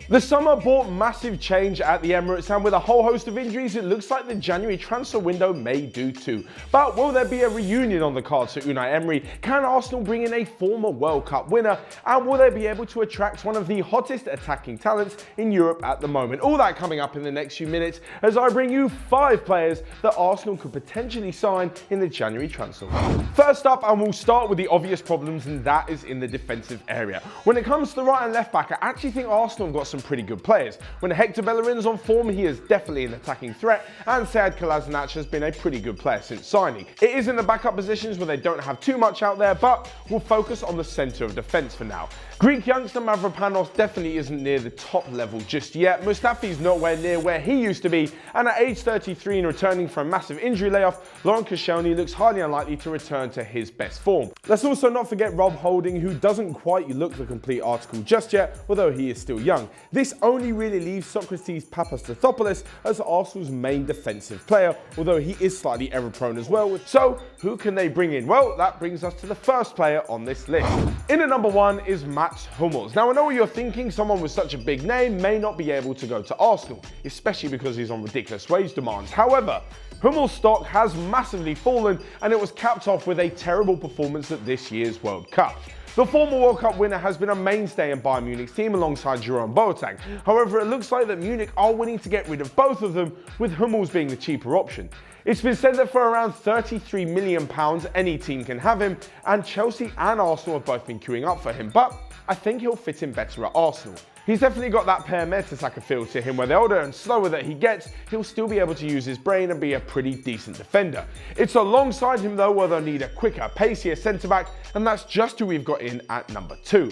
The summer brought massive change at the Emirates, and with a whole host of injuries, it looks like the January transfer window may do too. But will there be a reunion on the cards for Unai Emery? Can Arsenal bring in a former World Cup winner? And will they be able to attract one of the hottest attacking talents in Europe at the moment? All that coming up in the next few minutes as I bring you 5 players that Arsenal could potentially sign in the January transfer window. First up, and we'll start with the obvious problems, and that is in the defensive area. When it comes to the right and left back, I actually think Arsenal have got some pretty good players. When Hector Bellerin's on form, he is definitely an attacking threat, and Sead Kolasinac has been a pretty good player since signing. It is in the backup positions where they don't have too much out there, but we'll focus on the centre of defence for now. Greek youngster Mavropanos definitely isn't near the top level just yet. Mustafi's nowhere near where he used to be, and at age 33 and returning from a massive injury layoff, Laurent Koscielny looks highly unlikely to return to his best form. Let's also not forget Rob Holding, who doesn't quite look the complete article just yet, although he is still young. This only really leaves Socrates Papastathopoulos as Arsenal's main defensive player, although he is slightly error prone as well. So who can they bring in? Well, that brings us to the first player on this list. In at number 1 is Mats Hummels. Now I know what you're thinking, someone with such a big name may not be able to go to Arsenal, especially because he's on ridiculous wage demands. However, Hummels' stock has massively fallen, and it was capped off with a terrible performance at this year's World Cup. The former World Cup winner has been a mainstay in Bayern Munich's team alongside Jerome Boateng. However, it looks like that Munich are willing to get rid of both of them, with Hummels being the cheaper option. It's been said that for around £33 million, any team can have him, and Chelsea and Arsenal have both been queuing up for him, but I think he'll fit in better at Arsenal. He's definitely got that Per Mertesacker feel to him, where the older and slower that he gets, he'll still be able to use his brain and be a pretty decent defender. It's alongside him though where they'll need a quicker, pacier centre-back, and that's just who we've got in at number 2.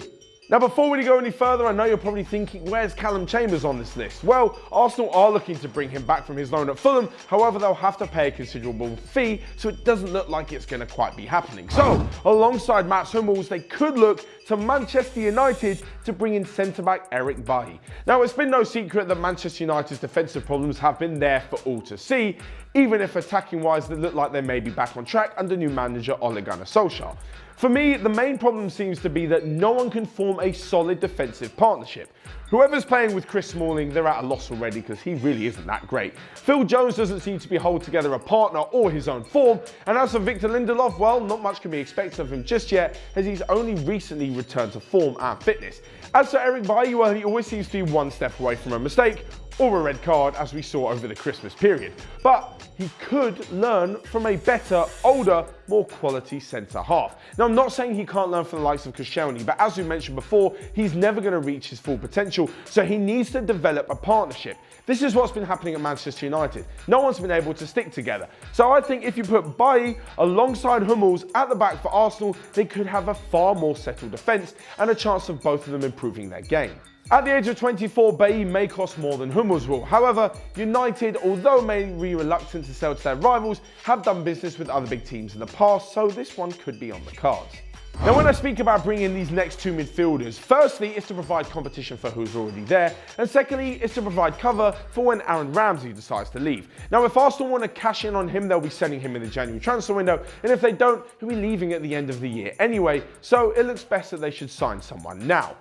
Now before we go any further, I know you're probably thinking, where's Calum Chambers on this list? Well, Arsenal are looking to bring him back from his loan at Fulham, however they'll have to pay a considerable fee, so it doesn't look like it's going to quite be happening. So, alongside Mats Hummels, they could look to Manchester United to bring in centre-back Eric Bailly. Now it's been no secret that Manchester United's defensive problems have been there for all to see, even if attacking-wise they look like they may be back on track under new manager Ole Gunnar Solskjaer. For me, the main problem seems to be that no one can form a solid defensive partnership. Whoever's playing with Chris Smalling, they're at a loss already because he really isn't that great. Phil Jones doesn't seem to be holding together a partner or his own form, and as for Victor Lindelof, well, not much can be expected of him just yet, as he's only recently returned to form and fitness. As for Eric Bailly, well, he always seems to be one step away from a mistake or a red card, as we saw over the Christmas period. But he could learn from a better, older, more quality centre-half. Now, I'm not saying he can't learn from the likes of Koscielny, but as we mentioned before, he's never going to reach his full potential, so he needs to develop a partnership. This is what's been happening at Manchester United. No one's been able to stick together. So I think if you put Bailly alongside Hummels at the back for Arsenal, they could have a far more settled defence and a chance of both of them improving their game. At the age of 24, Bailly may cost more than Hummels will. However, United, although may be reluctant to sell to their rivals, have done business with other big teams in the past, so this one could be on the cards. Now when I speak about bringing in these next 2 midfielders, firstly it's to provide competition for who's already there, and secondly it's to provide cover for when Aaron Ramsey decides to leave. Now if Arsenal want to cash in on him, they'll be selling him in the January transfer window, and if they don't, he'll be leaving at the end of the year anyway, so it looks best that they should sign someone now.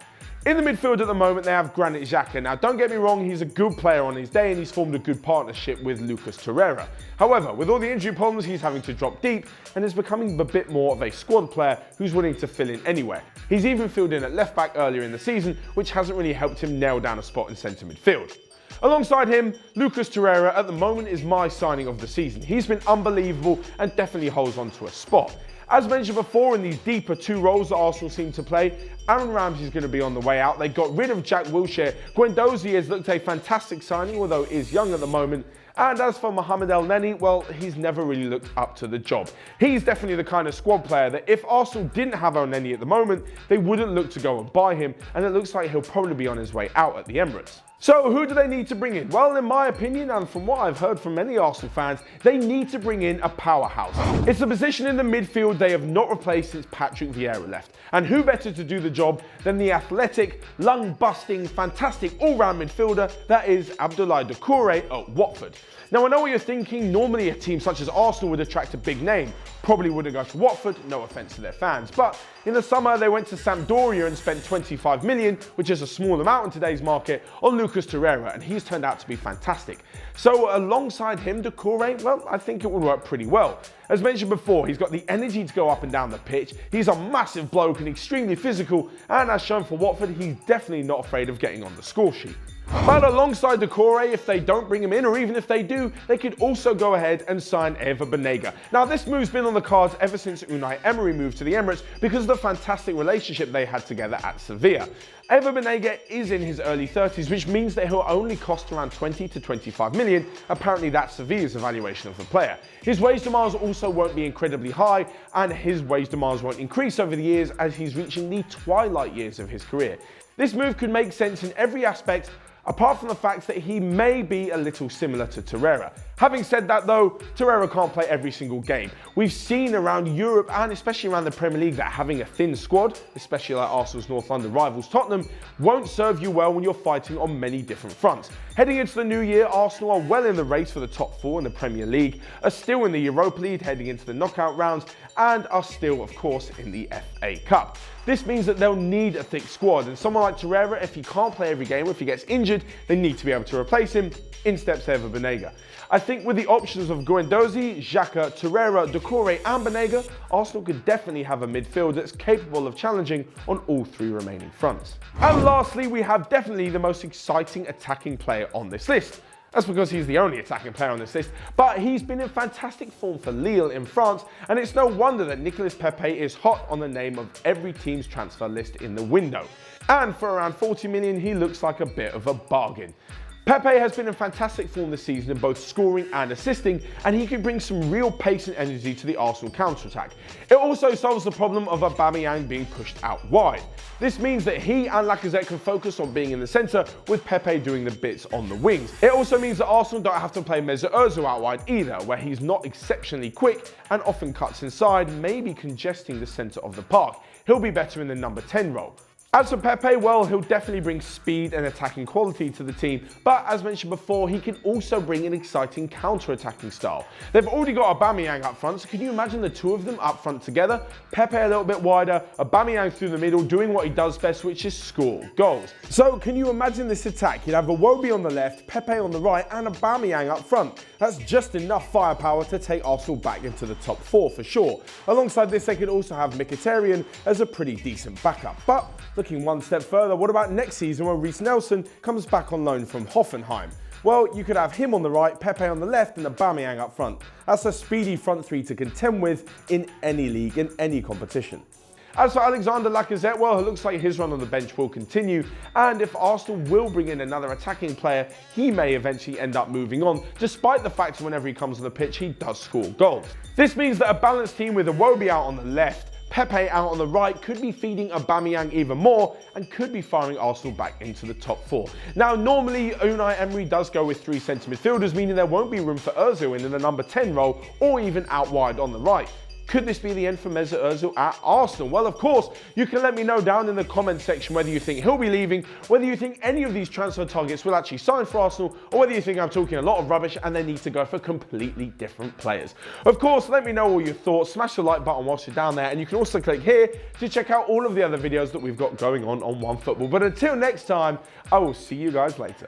In the midfield at the moment, they have Granit Xhaka. Now, don't get me wrong, he's a good player on his day and he's formed a good partnership with Lucas Torero. However, with all the injury problems, he's having to drop deep and is becoming a bit more of a squad player who's willing to fill in anywhere. He's even filled in at left back earlier in the season, which hasn't really helped him nail down a spot in centre midfield. Alongside him, Lucas Torero at the moment is my signing of the season. He's been unbelievable and definitely holds on to a spot. As mentioned before, in these deeper 2 roles that Arsenal seem to play, Aaron Ramsey is going to be on the way out. They got rid of Jack Wilshere. Guendouzi has looked a fantastic signing, although is young at the moment. And as for Mohamed El Neni, well, he's never really looked up to the job. He's definitely the kind of squad player that if Arsenal didn't have El Neni at the moment, they wouldn't look to go and buy him, and it looks like he'll probably be on his way out at the Emirates. So who do they need to bring in? Well, in my opinion, and from what I've heard from many Arsenal fans, they need to bring in a powerhouse. It's a position in the midfield they have not replaced since Patrick Vieira left. And who better to do the job than the athletic, lung-busting, fantastic all-round midfielder that is Abdoulaye Doucouré at Watford. Now I know what you're thinking, normally a team such as Arsenal would attract a big name. probably wouldn't go to Watford, no offence to their fans. But in the summer, they went to Sampdoria and spent 25 million, which is a small amount in today's market, on Lucas Torero, and he's turned out to be fantastic. So alongside him, Torero, well, I think it would work pretty well. As mentioned before, he's got the energy to go up and down the pitch, he's a massive bloke and extremely physical, and as shown for Watford, he's definitely not afraid of getting on the score sheet. But alongside Torero, if they don't bring him in, or even if they do, they could also go ahead and sign Ever Banega. Now, this move's been on the cards ever since Unai Emery moved to the Emirates because of the fantastic relationship they had together at Sevilla. Ever Banega is in his early 30s, which means that he'll only cost around 20 to 25 million. Apparently, that's Sevilla's evaluation of the player. His wage demands also won't be incredibly high, and his wage demands won't increase over the years as he's reaching the twilight years of his career. This move could make sense in every aspect, apart from the fact that he may be a little similar to Torero. Having said that though, Torero can't play every single game. We've seen around Europe and especially around the Premier League that having a thin squad, especially like Arsenal's North London rivals Tottenham, won't serve you well when you're fighting on many different fronts. Heading into the new year, Arsenal are well in the race for the top 4 in the Premier League, are still in the Europa League heading into the knockout rounds, and are still, of course, in the FA Cup. This means that they'll need a thick squad, and someone like Torero, if he can't play every game or if he gets injured, they need to be able to replace him. In steps Ever Banega. I think with the options of Guendouzi, Xhaka, Torero, Doucouré and Banega, Arsenal could definitely have a midfield that's capable of challenging on all 3 remaining fronts. And lastly, we have definitely the most exciting attacking player on this list. That's because he's the only attacking player on this list, but he's been in fantastic form for Lille in France, and it's no wonder that Nicolas Pepe is hot on the name of every team's transfer list in the window. And for around 40 million, he looks like a bit of a bargain. Pepe has been in fantastic form this season in both scoring and assisting, and he can bring some real pace and energy to the Arsenal counter-attack. It also solves the problem of Aubameyang being pushed out wide. This means that he and Lacazette can focus on being in the centre, with Pepe doing the bits on the wings. It also means that Arsenal don't have to play Mesut Ozil out wide either, where he's not exceptionally quick and often cuts inside, maybe congesting the centre of the park. He'll be better in the number 10 role. As for Pepe, well, he'll definitely bring speed and attacking quality to the team, but as mentioned before, he can also bring an exciting counter-attacking style. They've already got Aubameyang up front, so can you imagine the 2 of them up front together? Pepe a little bit wider, Aubameyang through the middle, doing what he does best, which is score goals. So can you imagine this attack? You'd have Iwobi on the left, Pepe on the right, and Aubameyang up front. That's just enough firepower to take Arsenal back into the top 4 for sure. Alongside this, they could also have Mkhitaryan as a pretty decent backup. But looking one step further, what about next season when Reece Nelson comes back on loan from Hoffenheim? Well, you could have him on the right, Pepe on the left, and Aubameyang up front. That's a speedy front 3 to contend with in any league, in any competition. As for Alexander Lacazette, well, it looks like his run on the bench will continue, and if Arsenal will bring in another attacking player, he may eventually end up moving on, despite the fact that whenever he comes on the pitch, he does score goals. This means that a balanced team with Iwobi out on the left, Pepe out on the right could be feeding Aubameyang even more and could be firing Arsenal back into the top 4. Now, normally Unai Emery does go with 3 centre midfielders, meaning there won't be room for Ozil in the number 10 role or even out wide on the right. Could this be the end for Mesut Ozil at Arsenal? Well, of course, you can let me know down in the comments section whether you think he'll be leaving, whether you think any of these transfer targets will actually sign for Arsenal, or whether you think I'm talking a lot of rubbish and they need to go for completely different players. Of course, let me know all your thoughts. Smash the like button whilst you're down there, and you can also click here to check out all of the other videos that we've got going on OneFootball. But until next time, I will see you guys later.